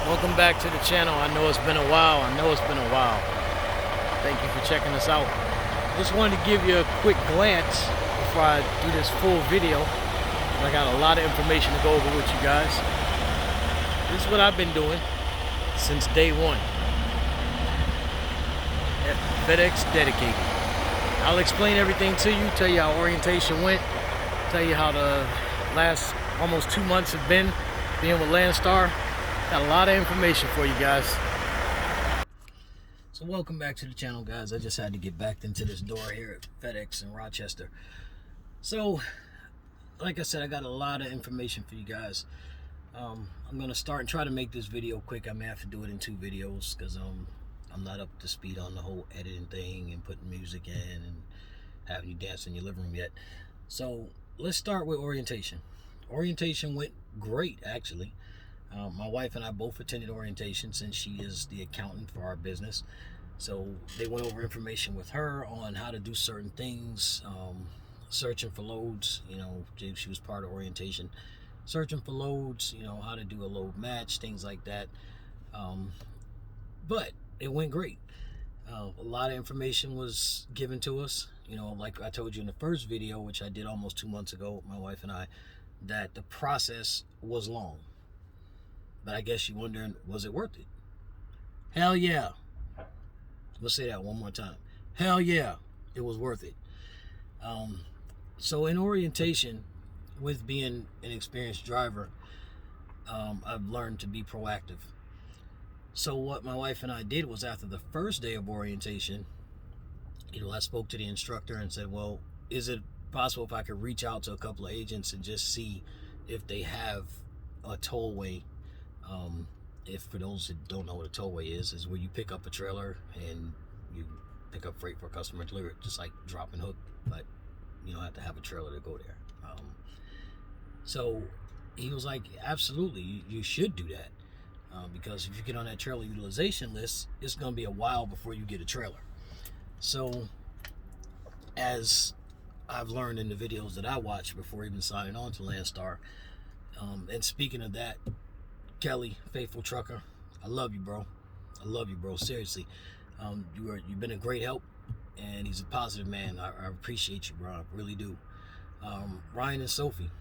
Welcome back to the channel. I know it's been a while. Thank you for checking us out. Just wanted to give you a quick glance before I do this full video. I got a lot of information to go over with you guys. This is what I've been doing since day one at FedEx Dedicated. I'll explain everything to you, tell you how orientation went, tell you how the last almost 2 months have been being with Landstar. Got a lot of information for you guys. So welcome back to the channel, guys. I just had to get back into this door here at FedEx in Rochester. So like I said, I got a lot of information for you guys. I'm gonna start and try to make this video quick. I may have to do it in 2 videos because I'm not up to speed on the whole editing thing and putting music in and having you dance in your living room yet. So let's start with orientation. Orientation went great, actually. My wife and I both attended orientation since she is the accountant for our business. So they went over information with her on how to do certain things, searching for loads. You know, she was part of orientation. Searching for loads, you know, how to do a load match, things like that. But it went great. A lot of information was given to us. You know, like I told you in the first video, which I did almost 2 months ago, my wife and I, that the process was long. But I guess you're wondering, was it worth it? Hell yeah. Let's say that one more time. Hell yeah, it was worth it. So in orientation, with being an experienced driver, I've learned to be proactive. So what my wife and I did was, after the first day of orientation, you know, I spoke to the instructor and said, well, is it possible if I could reach out to a couple of agents and just see if they have a tollway? If, for those that don't know what a tollway is where you pick up a trailer and you pick up freight for a customer and deliver it, just like drop and hook, but you don't have to have a trailer to go there. So he was like, absolutely, you should do that, because if you get on that trailer utilization list, it's going to be a while before you get a trailer. So as I've learned in the videos that I watched before even signing on to Landstar, and speaking of that, Kelly, faithful trucker, I love you, bro. I love you, bro. Seriously, you've been a great help, and he's a positive man. I appreciate you, bro. I really do. Ryan and Sophie,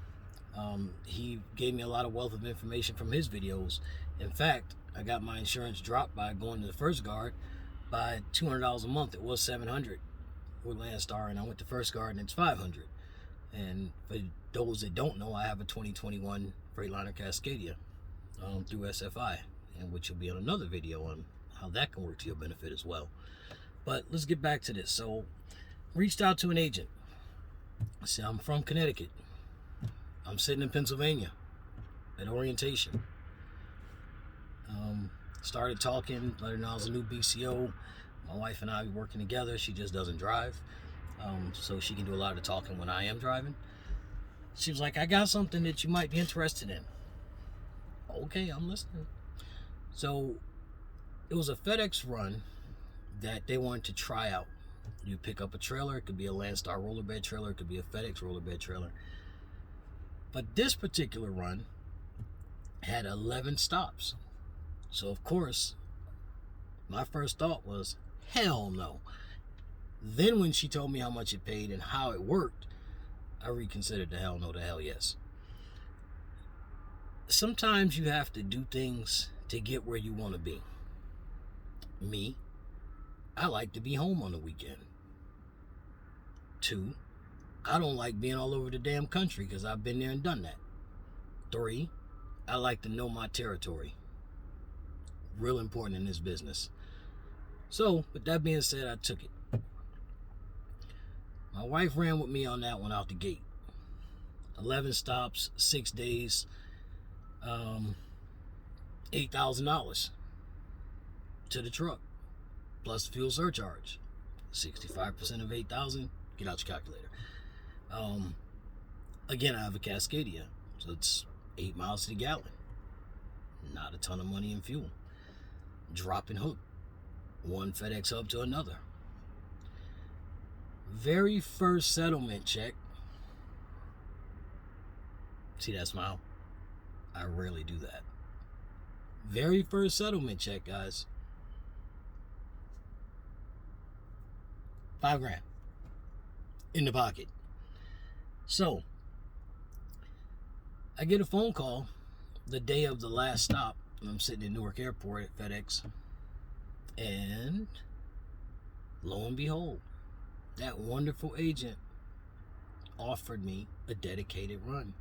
he gave me a lot of wealth of information from his videos. In fact, I got my insurance dropped by going to the First Guard by $200 a month. It was $700 with Landstar, and I went to First Guard and it's $500. And for those that don't know, I have a 2021 Freightliner Cascadia through SFI, and which will be on another video on how that can work to your benefit as well. But let's get back to this. So reached out to an agent. I said, I'm from Connecticut. I'm sitting in Pennsylvania at orientation. Started talking, let her know I was a new BCO. My wife and I be working together. She just doesn't drive, so she can do a lot of the talking when I am driving. She was like, I got something that you might be interested in. Okay, I'm listening. So it was a FedEx run that they wanted to try out. You pick up a trailer. It could be a Landstar rollerbed trailer. It could be a FedEx rollerbed trailer. But this particular run had 11 stops. So of course, my first thought was, hell no. Then when she told me how much it paid and how it worked, I reconsidered the hell no to hell yes. Sometimes you have to do things to get where you want to be. Me, I like to be home on the weekend. 2, I don't like being all over the damn country because I've been there and done that. 3, I like to know my territory. Real important in this business. So, with that being said, I took it. My wife ran with me on that one out the gate. 11 stops, 6 days, $8,000 to the truck, plus fuel surcharge. 65% of 8,000. Get out your calculator. Again, I have a Cascadia, so it's 8 miles to the gallon. Not a ton of money in fuel. Drop and hook, one FedEx hub to another. Very first settlement check. See that smile? I rarely do that. Very first settlement check, guys. $5,000 in the pocket. So I get a phone call the day of the last stop. I'm sitting in Newark Airport at FedEx, and lo and behold, that wonderful agent offered me a dedicated run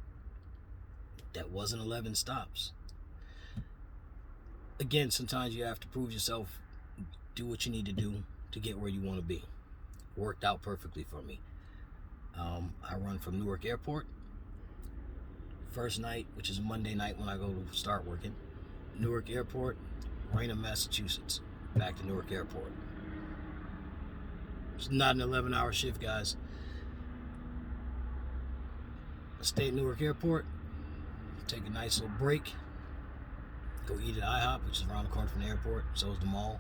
that wasn't 11 stops. Again, sometimes you have to prove yourself, do what you need to do to get where you want to be. Worked out perfectly for me. I run from Newark Airport. First night, which is Monday night when I go to start working, Newark Airport, Raynham, Massachusetts, back to Newark Airport. It's not an 11-hour shift, guys. I stay at Newark Airport, take a nice little break, go eat at IHOP, which is around the corner from the airport. So is the mall.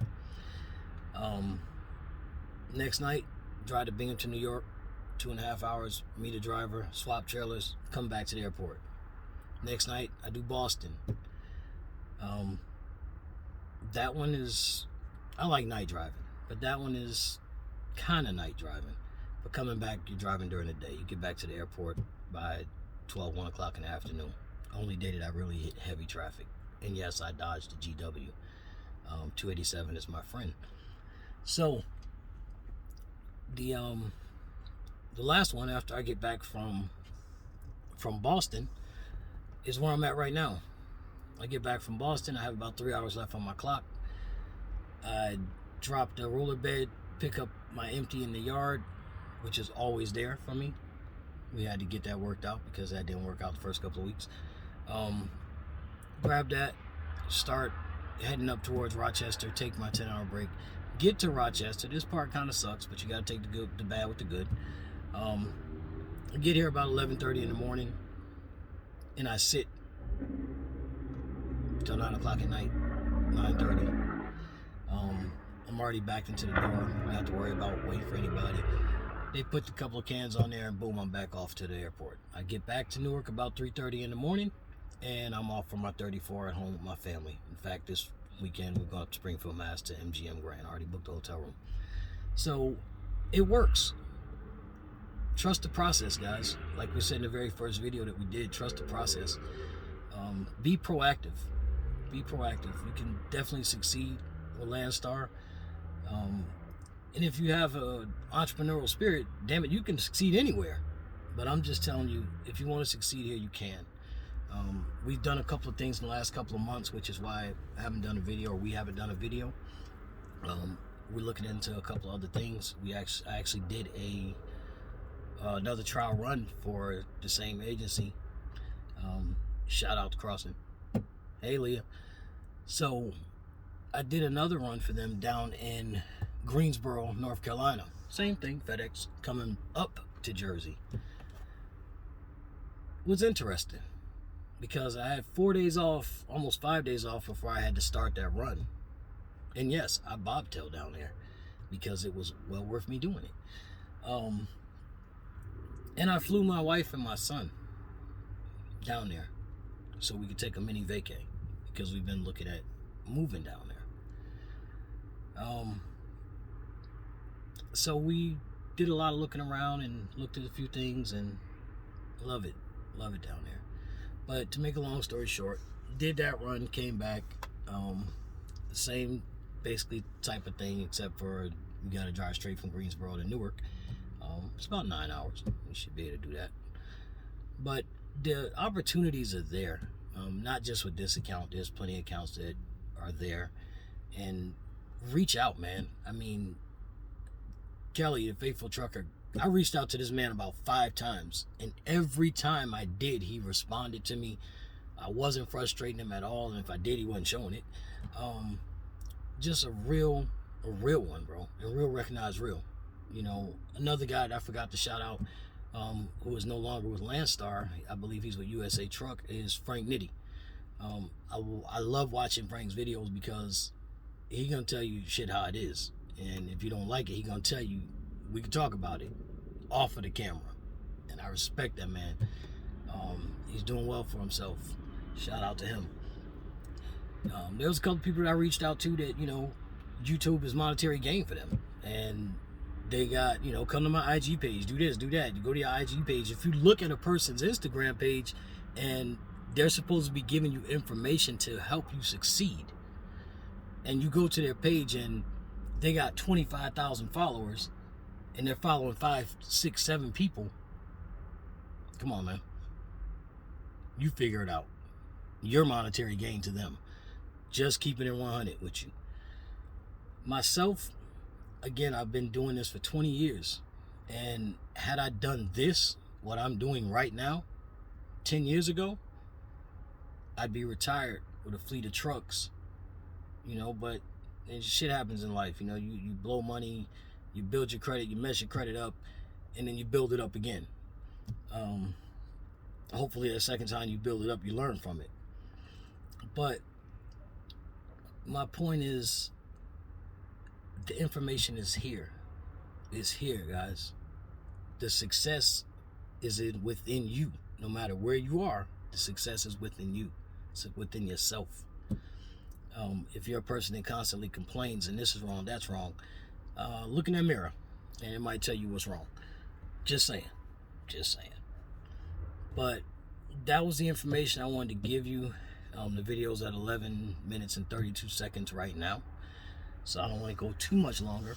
Next night, drive to Binghamton, New York, 2.5 hours, meet a driver, swap trailers, come back to the airport. Next night, I do Boston. That one is, I like night driving, but that one is kind of night driving. But coming back, you're driving during the day. You get back to the airport by 1 o'clock in the afternoon. Only day that I really hit heavy traffic. And yes, I dodged the GW. 287 is my friend. So the last one after I get back from Boston is where I'm at right now. I get back from Boston. I have about 3 hours left on my clock. I dropped a roller bed, pick up my empty in the yard, which is always there for me. We had to get that worked out because that didn't work out the first couple of weeks. Grab that, start heading up towards Rochester, take my 10-hour break, get to Rochester. This part kind of sucks, but you got to take the bad with the good. I get here about 11:30 in the morning, and I sit till 9 o'clock at night, 9:30. I'm already backed into the door. I don't have to worry about waiting for anybody. They put a couple of cans on there, and boom, I'm back off to the airport. I get back to Newark about 3:30 in the morning, and I'm off for my 34 at home with my family. In fact, this weekend we're going up to Springfield, Mass to MGM Grand. I already booked the hotel room. So it works. Trust the process, guys. Like we said in the very first video that we did, trust the process. Be proactive. Be proactive. You can definitely succeed with Landstar. And if you have an entrepreneurial spirit, damn it, you can succeed anywhere. But I'm just telling you, if you want to succeed here, you can. We've done a couple of things in the last couple of months, which is why I haven't done a video, or we haven't done a video. We're looking into a couple of other things. I actually did another trial run for the same agency. Shout out to Crossing. Hey, Leah. So I did another run for them down in Greensboro, North Carolina. Same thing, FedEx coming up to Jersey. It was interesting because I had 4 days off, almost 5 days off before I had to start that run. And yes, I bobtailed down there because it was well worth me doing it. And I flew my wife and my son down there so we could take a mini vacay because we've been looking at moving down there. So we did a lot of looking around and looked at a few things and love it down there. But to make a long story short, did that run, came back, the same basically type of thing, except for you got to drive straight from Greensboro to Newark. It's about 9 hours. We should be able to do that. But the opportunities are there. Not just with this account. There's plenty of accounts that are there. And reach out, man. I mean, Kelly, the faithful trucker, I reached out to this man about 5 times. And every time I did, he responded to me. I wasn't frustrating him at all. And if I did, he wasn't showing it. Just a real one, bro. And real recognized real. You know, another guy that I forgot to shout out, who is no longer with Landstar, I believe he's with USA Truck, is Frank Nitty. I love watching Frank's videos because he gonna tell you shit how it is, and if you don't like it, he gonna tell you we can talk about it off of the camera, and I respect that man. He's doing well for himself. Shout out to him. There was a couple people that I reached out to that, YouTube is monetary gain for them. And they got, come to my IG page, do this, do that. You go to your IG page. If you look at a person's Instagram page and they're supposed to be giving you information to help you succeed, and you go to their page and they got 25,000 followers and they're following 5, 6, 7 people, come on, man. You figure it out. Your monetary gain to them. Just keeping it 100 with you. Myself, again, I've been doing this for 20 years. And had I done this, what I'm doing right now, 10 years ago, I'd be retired with a fleet of trucks. But shit happens in life. You blow money, you build your credit, you mess your credit up, and then you build it up again. Hopefully the second time you build it up, you learn from it. But my point is, the information is here. It's here, guys. The success is within you. No matter where you are, the success is within you. It's within yourself. If you're a person that constantly complains and this is wrong, that's wrong, look in that mirror and it might tell you what's wrong. Just saying. But that was the information I wanted to give you. The video's at 11 minutes and 32 seconds right now, so I don't want to go too much longer.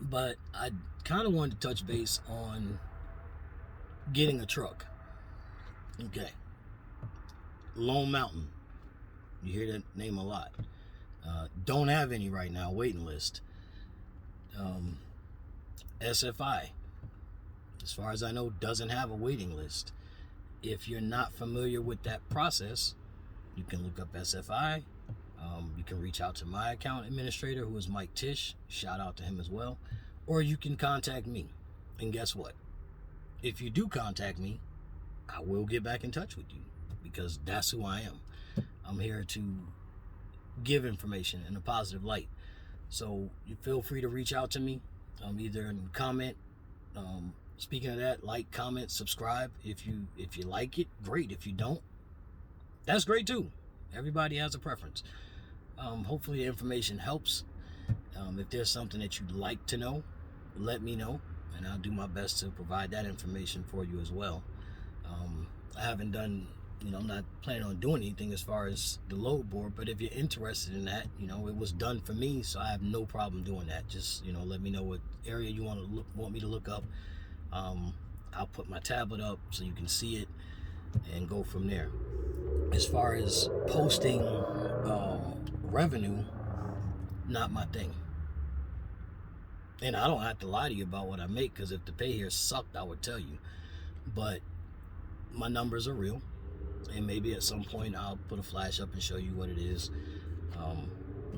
But I kind of wanted to touch base on getting a truck. Okay. Lone Mountain. You hear that name a lot. Don't have any right now, waiting list. SFI, as far as I know, doesn't have a waiting list. If you're not familiar with that process, you can look up SFI. You can reach out to my account administrator, who is Mike Tish. Shout out to him as well. Or you can contact me. And guess what? If you do contact me, I will get back in touch with you, because that's who I am. I'm here to give information in a positive light. So you feel free to reach out to me, either in comment. Speaking of that, like, comment, subscribe. If you like it, great. If you don't, that's great too. Everybody has a preference. Hopefully the information helps. If there's something that you'd like to know, let me know, and I'll do my best to provide that information for you as well. I haven't done, I'm not planning on doing anything as far as the load board, but if you're interested in that, it was done for me, so I have no problem doing that. Just, let me know what area you want me to look up. I'll put my tablet up so you can see it and go from there. As far as posting revenue, not my thing. And I don't have to lie to you about what I make, because if the pay here sucked, I would tell you. But my numbers are real, and maybe at some point I'll put a flash up and show you what it is.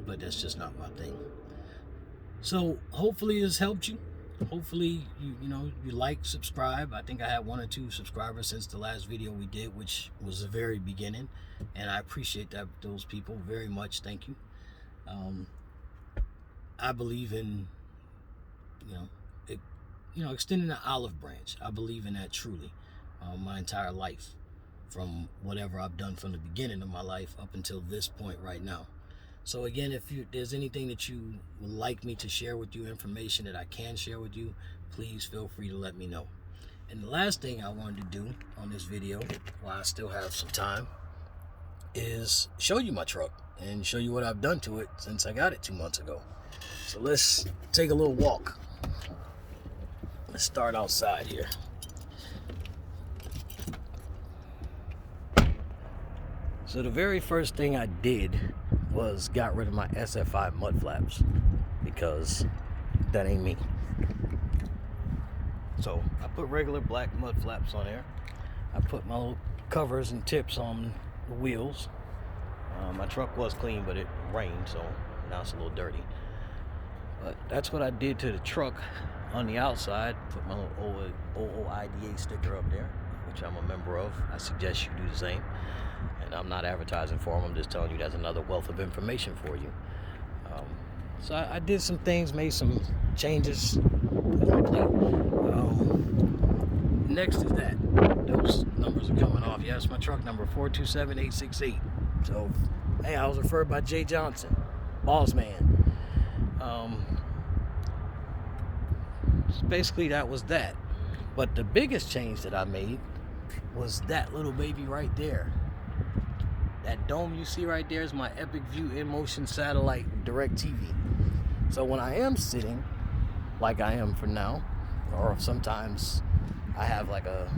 But that's just not my thing. So hopefully this helped you. Hopefully you like, subscribe. I think I had 1 or 2 subscribers since the last video we did, which was the very beginning, and I appreciate those people very much. Thank you. I believe in extending the olive branch. I believe in that truly. My entire life, from whatever I've done from the beginning of my life up until this point right now. So again, if there's anything that you would like me to share with you, information that I can share with you, please feel free to let me know. And the last thing I wanted to do on this video, while I still have some time, is show you my truck and show you what I've done to it since I got it 2 months ago. So let's take a little walk. Let's start outside here. So the very first thing I did was got rid of my SFI mud flaps, because that ain't me. So I put regular black mud flaps on there. I put my little covers and tips on the wheels. My truck was clean, but it rained, so now it's a little dirty. But that's what I did to the truck on the outside. Put my little OOIDA sticker up there, which I'm a member of. I suggest you do the same. And I'm not advertising for them. I'm just telling you that's another wealth of information for you. So I did some things, made some changes. Next is that. Those numbers are coming off. Yeah, it's my truck number 427868. So Hey, I was referred by Jay Johnson, boss man. Basically, that was that. But the biggest change that I made was that little baby right there. That dome you see right there is my Epic View in motion satellite direct TV. So when I am sitting, like I am for now, or sometimes I have like a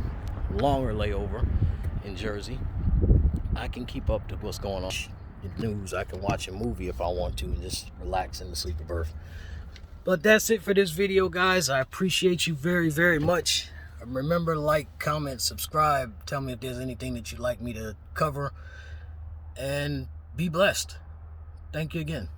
longer layover in Jersey, I can keep up to what's going on in the news. I can watch a movie if I want to and just relax in the sleeper berth. But that's it for this video, guys. I appreciate you very, very much. Remember to like, comment, subscribe. Tell me if there's anything that you'd like me to cover. And be blessed. Thank you again.